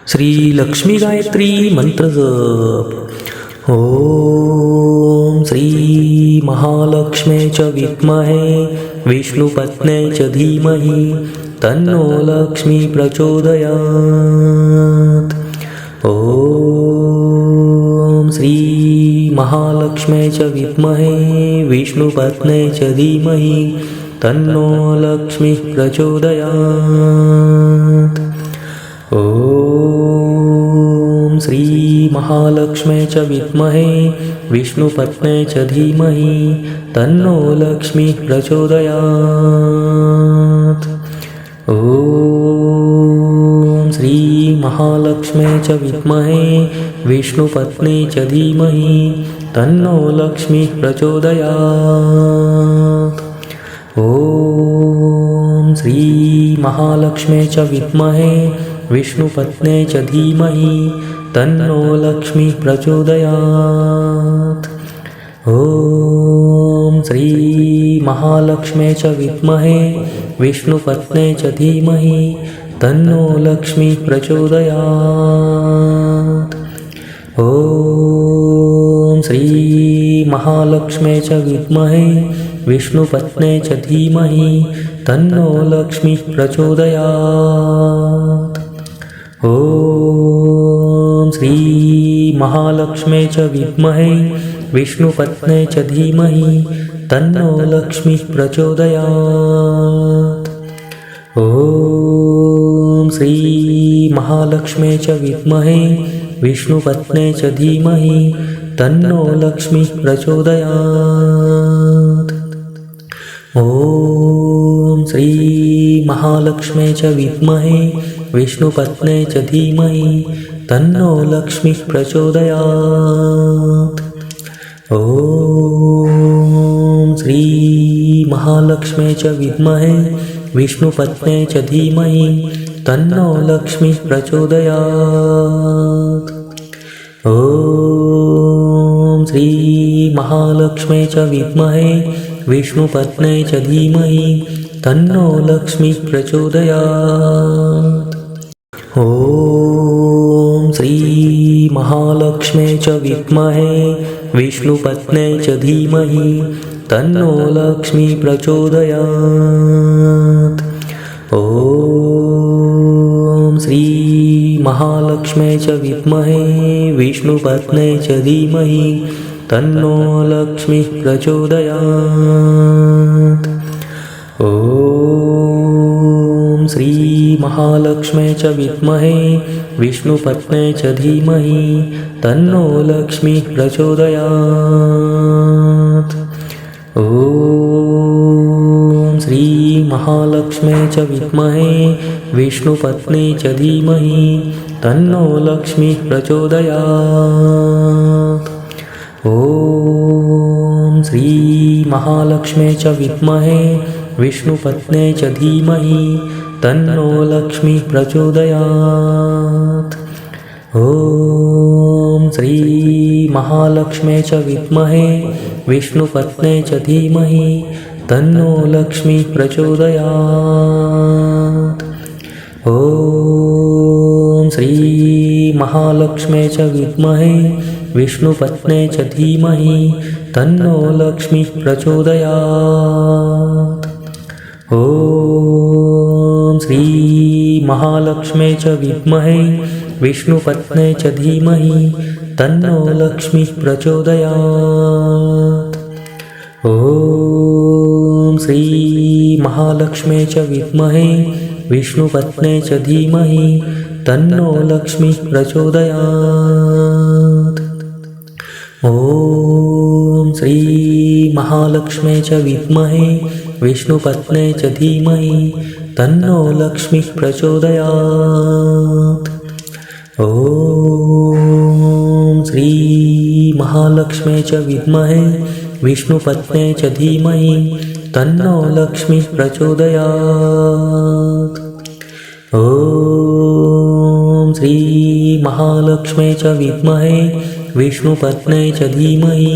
श्री लक्ष्मी गायत्री मंत्र जप। ओम श्री महालक्ष्मे च विद्महे विष्णुपत्ने च धीमहि तन्नो लक्ष्मी प्रचोदयात्। ओम श्री महालक्ष्मे च विद्महे विष्णुपत्ने च धीमहि तन्नो लक्ष्मी प्रचोदयात्। ओम श्री महालक्ष्मे च विद्महे विष्णुपत्ने च धीमहि तन्नो लक्ष्मी प्रचोदयात्। ओम श्री महालक्ष्मे च विद्महे विष्णुपत्ने च धीमहि तन्नो लक्ष्मी प्रचोदयात्। ओम श्री महालक्ष्मे च विद्महे विष्णुपत्ने च धीमहि तन्नो लक्ष्मी प्रचोदयात्। ओम श्री महालक्ष्मे च विद्महे विष्णुपत्ने च धीमहि तन्नो लक्ष्मी प्रचोदयात्। ओम श्री महालक्ष्मे च विद्महे विष्णुपत्ने च धीमहि तन्नो लक्ष्मी प्रचोदयात्। ओम श्री महालक्ष्मे च विद्महे विष्णुपत्ने च धीमहि तन्नो लक्ष्मी प्रचोदयात्। ओम श्री महालक्ष्मे च विद्महे विष्णुपत्ने च धीमहि तन्नो लक्ष्मी प्रचोदयात्। ओम श्री महालक्ष्मे च विद्महे विष्णुपत्ने च धीमहि तन्नो लक्ष्मी प्रचोदयात्। ओम श्री महालक्ष्मे च विद्महे विष्णुपत्ने च धीमहि तन्नो लक्ष्मी प्रचोदयात्। ओम श्री महालक्ष्मे च विद्महे विष्णुपत्ने च धीमहि तन्नो लक्ष्मी प्रचोदयात्। ओम श्री महालक्ष्मे च विद्महे विष्णुपत्ने च धीमहि तन्नो लक्ष्मी प्रचोदयात्। ओम श्री महालक्ष्मे च विद्महे विष्णुपत्ने च धीमहि तन्नो लक्ष्मी प्रचोदयात्। ओम श्री महालक्ष्मे च विद्महे विष्णुपत्ने च धीमहि तन्नो लक्ष्मी प्रचोदयात्। ओम श्री महालक्ष्मे च विद्महे विष्णुपत्ने च धीमहि तन्नो लक्ष्मी प्रचोदयात्। ओम श्री महालक्ष्मे च विद्महे विष्णुपत्ने च धीमहि तन्नो लक्ष्मी प्रचोदयात्। ओम श्री महालक्ष्मे च विद्महे विष्णुपत्ने च धीमहि तन्नो लक्ष्मी प्रचोदयात्। ओम श्री महालक्ष्मे च विद्महे विष्णुपत्ने च धीमहि तन्नो लक्ष्मी प्रचोदयात्। ओम श्री महालक्ष्मे च विद्महे विष्णुपत्ने च धीमहि तन्नो लक्ष्मी प्रचोदयात्। ओम श्री महालक्ष्मे च विद्महे विष्णुपत्ने च धीमहि तन्नो लक्ष्मी प्रचोदयात्। ओम श्री महालक्ष्मे च विद्महे विष्णुपत्ने च धीमहि तन्नो लक्ष्मी प्रचोदयात्। ओम श्री महालक्ष्मे च विद्महे विष्णुपत्ने च धीमहि तन्नो लक्ष्मी प्रचोदयात्। ओम श्री महालक्ष्मे च विद्महे विष्णुपत्ने च धीमहि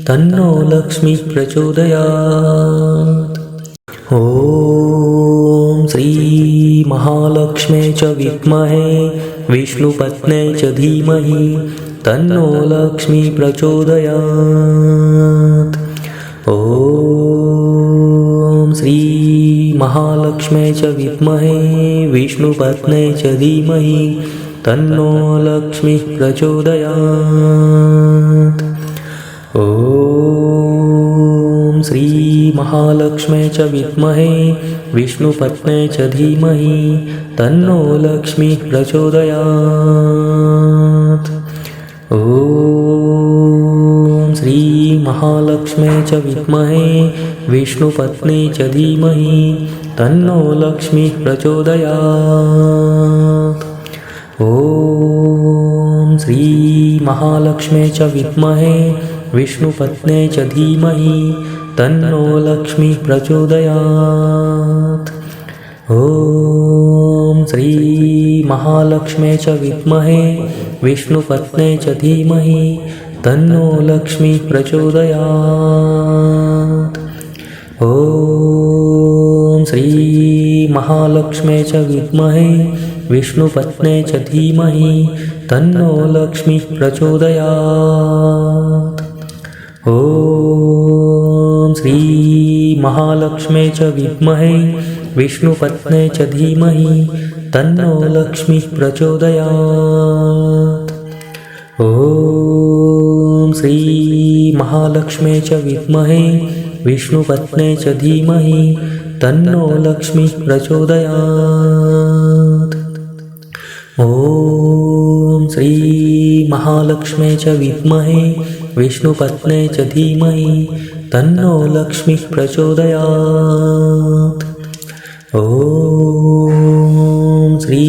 तन्नो लक्ष्मी प्रचोदयात्। ओम श्री महालक्ष्मे च विद्महे विष्णुपत्न्यै च धीमहि तन्नो लक्ष्मी प्रचोदयात्। ॐ श्री महालक्ष्म्यै च विद्महे विष्णुपत्न्यै च धीमहि तन्नो लक्ष्मी प्रचोदयात्। ॐ श्री महालक्ष्म्यै च विद्महे विष्णुपत्न्यै च धीमहि तन्नो लक्ष्मी प्रचोदयात्। ॐ श्री महालक्ष्म्यै च विद्महे विष्णुपत्न्यै च धीमहि तन्नो लक्ष्मी प्रचोदयात्। ॐ श्री महालक्ष्म्यै च विद्महे विष्णुपत्न्यै च धीमहि तन्नो लक्ष्मी प्रचोदयात्। ॐ श्री महालक्ष्म्यै च विद्महे विष्णुपत्न्यै च धीमहि तन्नो लक्ष्मी प्रचोदयात्। ॐ श्री महालक्ष्म्यै च विद्महे विष्णुपत्न्यै च धीमहि तन्नो लक्ष्मी प्रचोदयात्। ॐ श्री महालक्ष्म्यै च विद्महे विष्णुपत्न्यै च धीमहि तन्नो लक्ष्मी प्रचोदयात्। ॐ श्री महालक्ष्म्यै च विद्महे विष्णुपत्न्यै च धीमहि तन्नो लक्ष्मी प्रचोदयात्। ॐ श्री महालक्ष्म्यै च विद्महे विष्णुपत्न्यै च धीमहि तन्नो लक्ष्मी प्रचोदयात्। ॐ श्री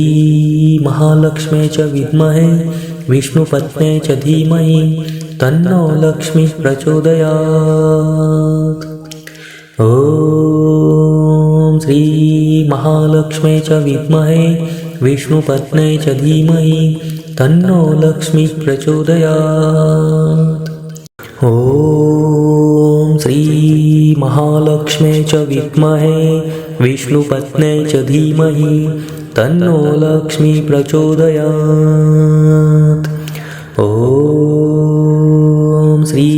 महालक्ष्म्यै च विद्महे विष्णुपत्न्यै च धीमहि तन्नो लक्ष्मी प्रचोदयात्। ॐ श्री महालक्ष्म्यै च विद्महे विष्णुपत्न्यै च धीमहि तन्नो लक्ष्मी प्रचोदयात्। ॐ श्री महालक्ष्म्यै च विद्महे विष्णुपत्न्यै च धीमहि तन्नो लक्ष्मी प्रचोदयात्। ॐ श्री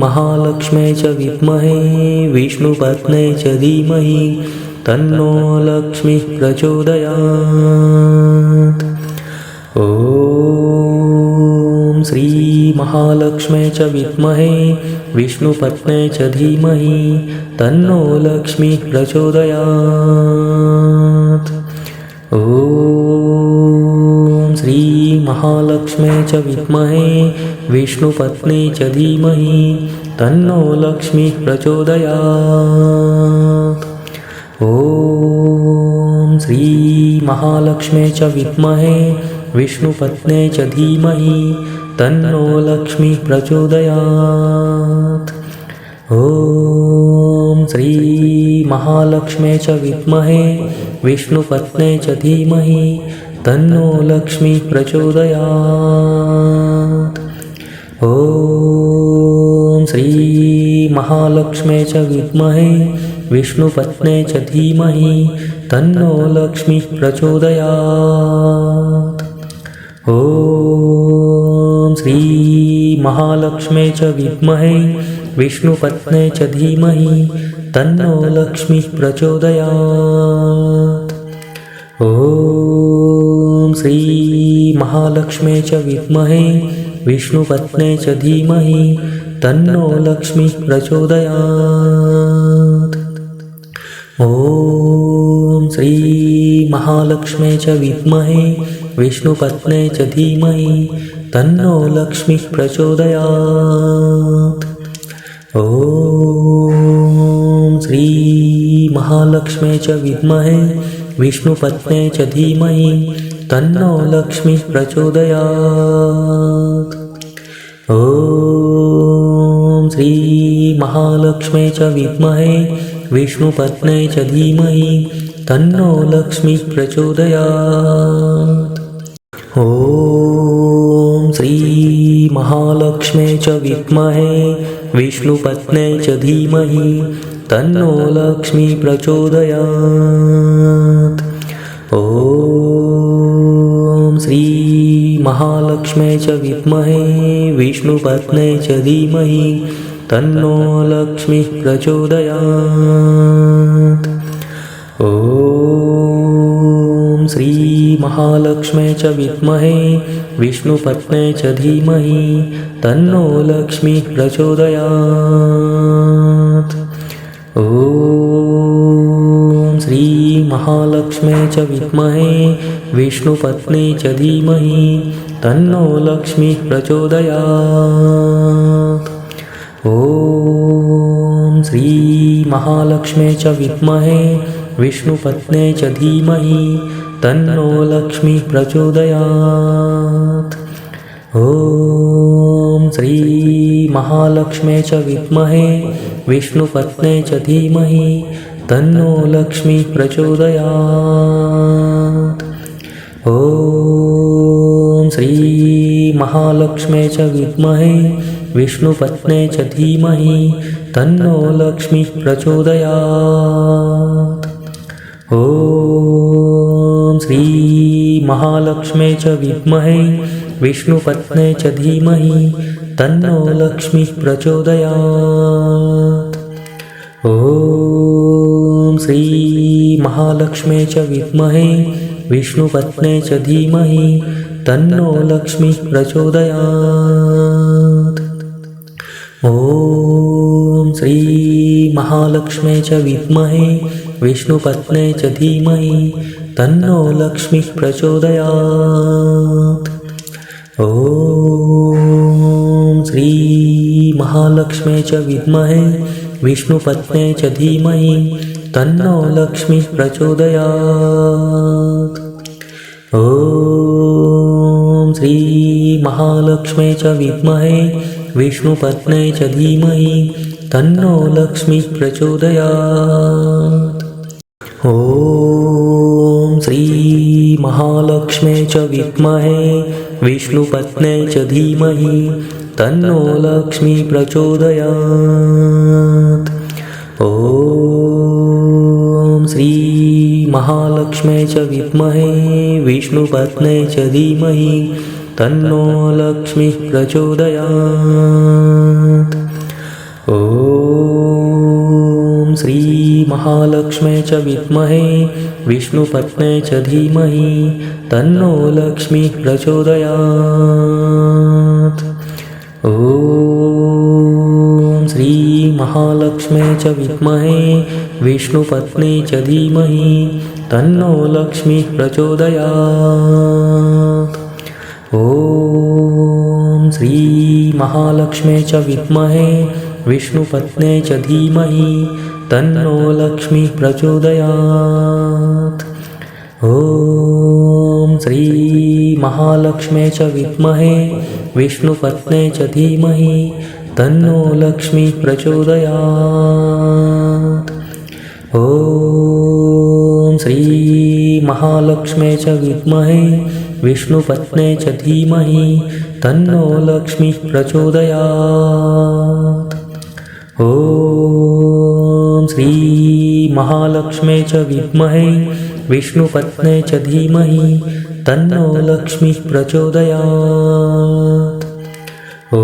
महालक्ष्म्यै च विद्महे विष्णुपत्न्यै च धीमहि तन्नो लक्ष्मी प्रचोदयात्। ॐ श्री महालक्ष्म्यै च विद्महे विष्णुपत्न्यै च धीमहि तन्नो लक्ष्मी प्रचोदयात्। ॐ श्री महालक्ष्म्यै च विद्महे विष्णुपत्न्यै च धीमहि तन्नो लक्ष्मी प्रचोदयात्। ॐ श्री महालक्ष्म्यै च विद्महे विष्णुपत्न्यै च धीमहि तन्नो लक्ष्मी प्रचोदयात्। ॐ श्री महालक्ष्म्यै च विद्महे विष्णुपत्न्यै च धीमहि तन्नो लक्ष्मी प्रचोदयात्। ॐ श्री महालक्ष्म्यै च विद्महे विष्णुपत्न्यै च धीमहि तन्नो लक्ष्मी प्रचोदयात्। ॐ श्री महालक्ष्म्यै च विद्महे विष्णुपत्न्यै च धीमहि तन्नो लक्ष्मी प्रचोदयात्। ॐ श्री महालक्ष्म्यै च विद्महे विष्णुपत्न्यै च धीमहि तन्नो लक्ष्मी प्रचोदयात्। ॐ श्री महालक्ष्म्यै च विद्महे विष्णुपत्न्यै च धीमहि तन्नो लक्ष्मी प्रचोदयात्। ॐ श्री महालक्ष्म्यै च विद्महे विष्णुपत्न्यै च धीमहि तन्नो लक्ष्मी प्रचोदयात्। ॐ श्री महालक्ष्म्यै च विद्महे विष्णुपत्न्यै च धीमहि तन्नो लक्ष्मी प्रचोदयात्। ॐ श्री महालक्ष्म्यै च विद्महे विष्णुपत्न्यै च धीमहि तन्नो लक्ष्मी प्रचोदयात्। ॐ श्रीमहालक्ष्म्यै च विद्महे विष्णुपत्न्यै च धीमहि तन्नो लक्ष्मीः प्रचोदयात्। ॐ श्रीमहालक्ष्म्यै च विद्महे विष्णुपत्न्यै च धीमहि तन्नो लक्ष्मीः प्रचोदयात्। ॐ श्रीमहालक्ष्म्यै च विद्महे विष्णुपत्न्यै च धीमहि तन्नो लक्ष्मीः प्रचोदयात्। ॐ श्रीमहालक्ष्म्यै च विद्महे विष्णुपत्न्यै च धीमहि तन्नो लक्ष्मीः प्रचोदयात्। ॐ श्रीमहालक्ष्म्यै च विद्महे विष्णुपत्न्यै च धीमहि तन्नो लक्ष्मीः प्रचोदयात्। ॐ श्रीमहालक्ष्म्यै च विद्महे विष्णुपत्न्यै च धीमहि तन्नो लक्ष्मीः प्रचोदयात्। ॐ श्रीमहालक्ष्म्यै च विद्महे विष्णुपत्न्यै च धीमहि तन्नो लक्ष्मीः प्रचोदयात्। ॐ श्रीमहालक्ष्म्यै च विद्महे विष्णुपत्न्यै च धीमहि तन्नो लक्ष्मीः प्रचोदयात्। ॐ श्रीमहालक्ष्म्यै च विद्महे विष्णुपत्न्यै च धीमहि तन्नो लक्ष्मीः प्रचोदयात्। ॐ श्रीमहालक्ष्म्यै च विद्महे विष्णुपत्न्यै च धीमहि तन्नो लक्ष्मीः प्रचोदयात्। ॐ श्रीमहालक्ष्म्यै च विद्महे विष्णुपत्न्यै च धीमहि तन्नो लक्ष्मीः प्रचोदयात्। ॐ श्रीमहालक्ष्म्यै च विद्महे विष्णुपत्न्यै च धीमहि तन्नो लक्ष्मीः प्रचोदयात्। ॐ श्रीमहालक्ष्म्यै च विद्महे विष्णुपत्न्यै च धीमहि तन्नो लक्ष्मीः प्रचोदयात्। ॐ श्रीमहालक्ष्म्यै च विद्महे विष्णुपत्न्यै च धीमहि तन्नो लक्ष्मीः प्रचोदयात्। ॐ श्रीमहालक्ष्म्यै च विद्महे विष्णुपत्न्यै च धीमहि तन्नो लक्ष्मीः प्रचोदयात्। ॐ श्रीमहालक्ष्म्यै च विद्महे विष्णुपत्न्यै च धीमहि तन्नो लक्ष्मीः प्रचोदयात्। ॐ श्रीमहालक्ष्म्यै च विद्महे विष्णुपत्न्यै च धीमहि तन्नो लक्ष्मीः प्रचोदयात्। ॐ श्रीमहालक्ष्म्यै च विद्महे विष्णुपत्न्यै च धीमहि तन्नो लक्ष्मीः प्रचोदयात्। ॐ श्रीमहालक्ष्म्यै च विद्महे विष्णुपत्न्यै च धीमहि तन्नो लक्ष्मीः प्रचोदयात्। ॐ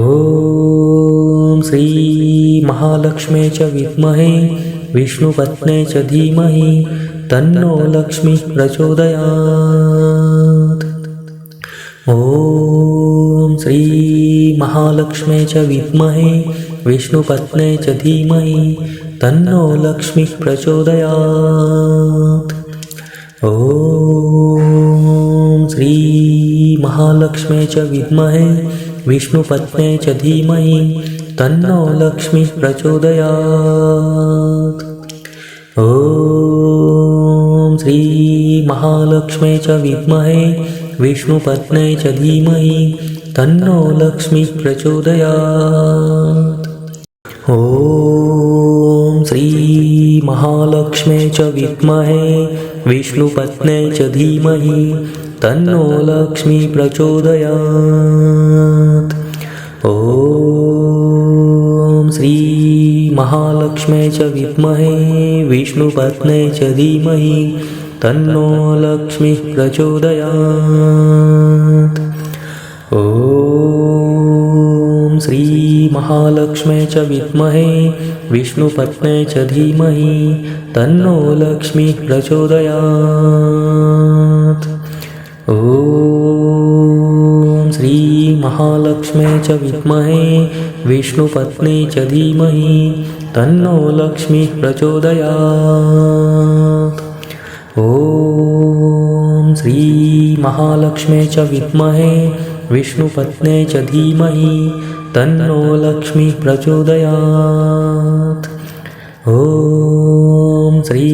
श्रीमहालक्ष्म्यै च विद्महे विष्णुपत्न्यै च धीमहि तन्नो लक्ष्मीः प्रचोदयात्। ॐ श्रीमहालक्ष्म्यै च विद्महे विष्णुपत्न्यै च धीमहि तन्नो लक्ष्मीः प्रचोदयात्। ॐ श्रीमहालक्ष्म्यै च विद्महे विष्णुपत्न्यै च धीमहि तन्नो लक्ष्मीः प्रचोदयात्। ॐ श्रीमहालक्ष्म्यै च विद्महे विष्णुपत्न्यै च धीमहि तन्नो लक्ष्मीः प्रचोदयात्। ॐ श्रीमहालक्ष्म्यै च विद्महे विष्णुपत्न्यै च धीमहि तन्नो लक्ष्मीः प्रचोदयात्। ॐ श्रीमहालक्ष्म्यै च विद्महे विष्णुपत्न्यै च धीमहि तन्नो लक्ष्मीः प्रचोदयात्। ॐ श्री महालक्ष्म्यै च विद्महे विष्णुपत्न्यै च धीमहि तन्नो लक्ष्मीः प्रचोदयात्। ॐ श्री महालक्ष्म्यै च विद्महे विष्णुपत्न्यै च धीमहि तन्नो लक्ष्मीः प्रचोदयात्। ॐ श्री महालक्ष्म्यै च विद्महे विष्णुपत्न्यै च धीमहि तन्नो लक्ष्मीः प्रचोदयात्। ॐ श्री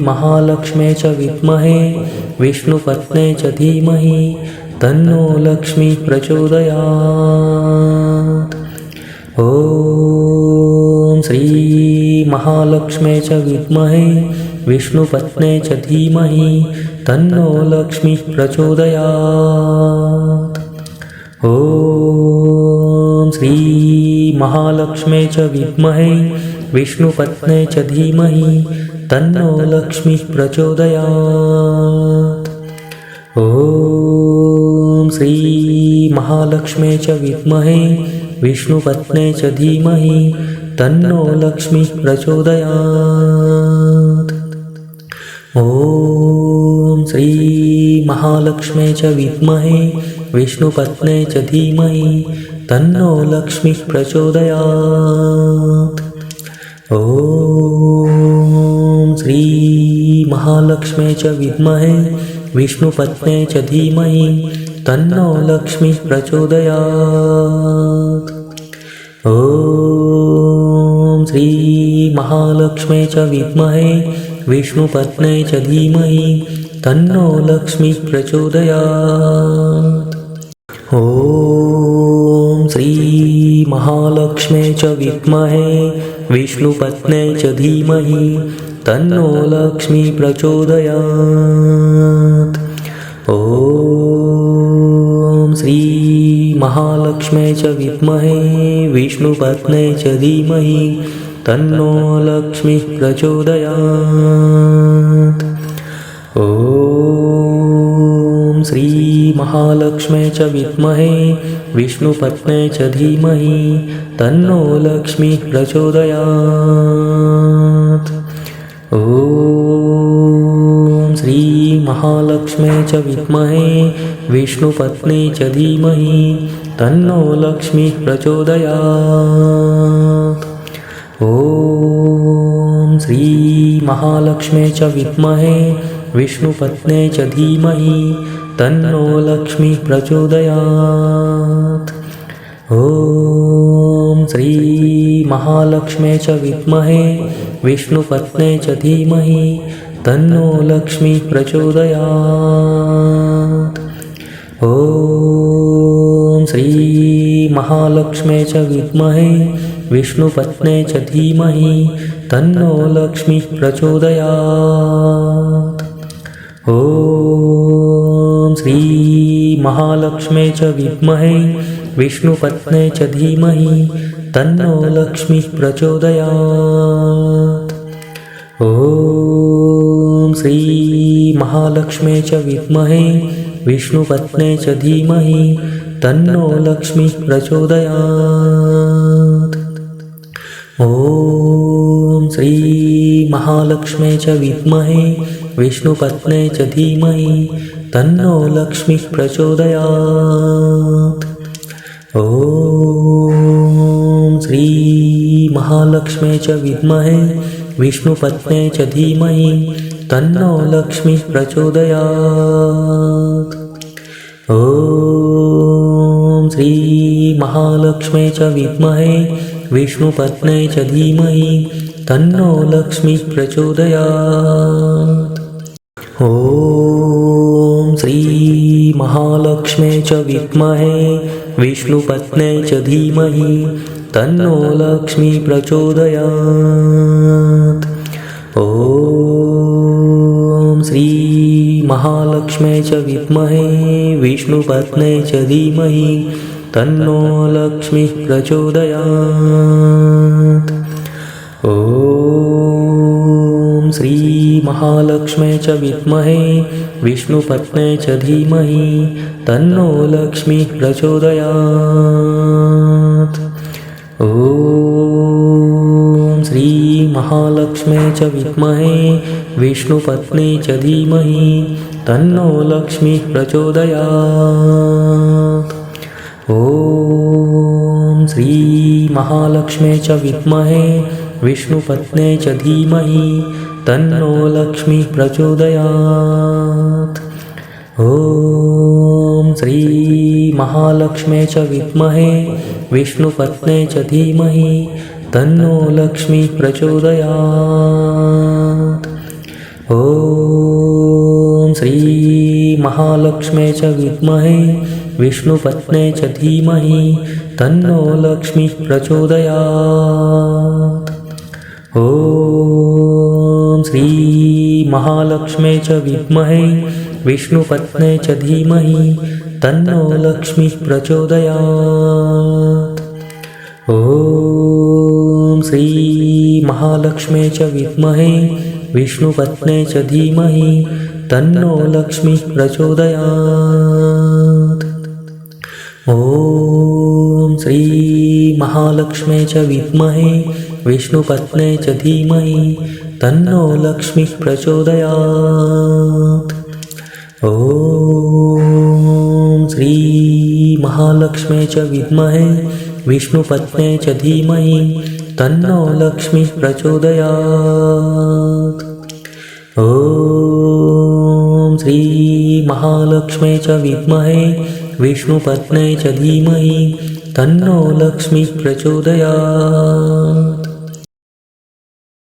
महालक्ष्म्यै च विद्महे विष्णुपत्न्यै च धीमहि तन्नो लक्ष्मीः प्रचोदयात्। ॐ श्री महालक्ष्म्यै च विद्महे विष्णुपत्न्यै च धीमहि तन्नो लक्ष्मीः प्रचोदयात्। ॐ श्री महालक्ष्म्यै च विद्महे विष्णुपत्न्यै च धीमहि तन्नो लक्ष्मीः प्रचोदयात्। ॐ श्री महालक्ष्म्यै च विद्महे विष्णुपत्न्यै च धीमहि तन्नो लक्ष्मीः प्रचोदयात्। ॐ श्री महालक्ष्म्यै च विद्महे विष्णुपत्न्यै च धीमहि तन्नो लक्ष्मीः प्रचोदयात्। ॐ श्री महालक्ष्म्यै च विद्महे विष्णुपत्न्यै च धीमहि तन्नो लक्ष्मीः प्रचोदयात्। ॐ श्री महालक्ष्म्यै च विद्महे विष्णुपत्न्यै च धीमहि तन्नो लक्ष्मीः प्रचोदयात्। ॐ श्री महालक्ष्म्यै च विद्महे विष्णुपत्न्यै च धीमहि तन्नो लक्ष्मीः प्रचोदयात्। ॐ श्री महालक्ष्म्यै च विद्महे विष्णुपत्न्यै च धीमहि तन्नो लक्ष्मीः प्रचोदयात्। ॐ श्री महालक्ष्म्यै च विद्महे विष्णुपत्न्यै च धीमहि तन्नो लक्ष्मीः प्रचोदयात्। ॐ श्री महालक्ष्म्यै च विद्महे विष्णुपत्न्यै च धीमहि तन्नो लक्ष्मीः प्रचोदयात्। ॐ श्री महालक्ष्म्यै च विद्महे विष्णुपत्न्यै च धीमहि तन्नो लक्ष्मीः प्रचोदयात्। ॐ श्री महालक्ष्म्यै च विद्महे विष्णुपत्न्यै च धीमहि तन्नो लक्ष्मीः प्रचोदयात्। ॐ श्री महालक्ष्म्यै च विद्महे विष्णुपत्न्यै च धीमहि तन्नो लक्ष्मीः प्रचोदयात्। ॐ श्री महालक्ष्म्यै च विद्महे विष्णुपत्न्यै च धीमहि तन्नो लक्ष्मीः प्रचोदयात्। ॐ श्री महालक्ष्म्यै च विद्महे विष्णुपत्न्यै च धीमहि तन्नो लक्ष्मीः प्रचोदयात्। ॐ श्री महालक्ष्म्यै च विद्महे विष्णुपत्न्यै च धीमहि तन्नो लक्ष्मीः प्रचोदयात्। ॐ श्री महालक्ष्म्यै च विद्महे विष्णुपत्न्यै च धीमहि तन्नो लक्ष्मीः प्रचोदयात्। ॐ श्री महालक्ष्म्यै च विद्महे विष्णुपत्न्यै च धीमहि तन्नो लक्ष्मीः प्रचोदयात्। ॐ श्री महालक्ष्म्यै च विद्महे विष्णुपत्न्यै च धीमहि तन्नो लक्ष्मीः प्रचोदयात्। ॐ श्री महालक्ष्म्यै च विद्महे विष्णुपत्न्यै च धीमहि तन्नो लक्ष्मीः प्रचोदयात्। ॐ श्रीमहालक्ष्म्यै च विद्महे विष्णुपत्न्यै च धीमहि तन्नो लक्ष्मीः प्रचोदयात्। ॐ श्रीमहालक्ष्म्यै च विद्महे विष्णुपत्न्यै च धीमहि तन्नो लक्ष्मीः प्रचोदयात्। ॐ श्रीमहालक्ष्म्यै च विद्महे विष्णुपत्न्यै च धीमहि तन्नो लक्ष्मीः प्रचोदयात्। ॐ श्रीमहालक्ष्म्यै च विद्महे विष्णुपत्न्यै च धीमहि तन्नो लक्ष्मीः प्रचोदयात्। ॐ श्रीमहालक्ष्म्यै च विद्महे विष्णुपत्न्यै च धीमहि तन्नो लक्ष्मीः प्रचोदयात्। ॐ श्रीमहालक्ष्म्यै च विद्महे विष्णुपत्न्यै च धीमहि तन्नो लक्ष्मीः प्रचोदयात्। ॐ श्रीमहालक्ष्म्यै च विद्महे विष्णुपत्न्यै च धीमहि तन्नो लक्ष्मीः प्रचोदयात्। ॐ श्रीमहालक्ष्म्यै च विद्महे विष्णुपत्न्यै च धीमहि तन्नो लक्ष्मीः प्रचोदयात्। ॐ श्रीमहालक्ष्म्यै च विद्महे विष्णुपत्न्यै च धीमहि तन्नो लक्ष्मीः प्रचोदयात्। ॐ श्रीमहालक्ष्म्यै च विद्महे विष्णुपत्न्यै च धीमहि तन्नो लक्ष्मीः प्रचोदयात्।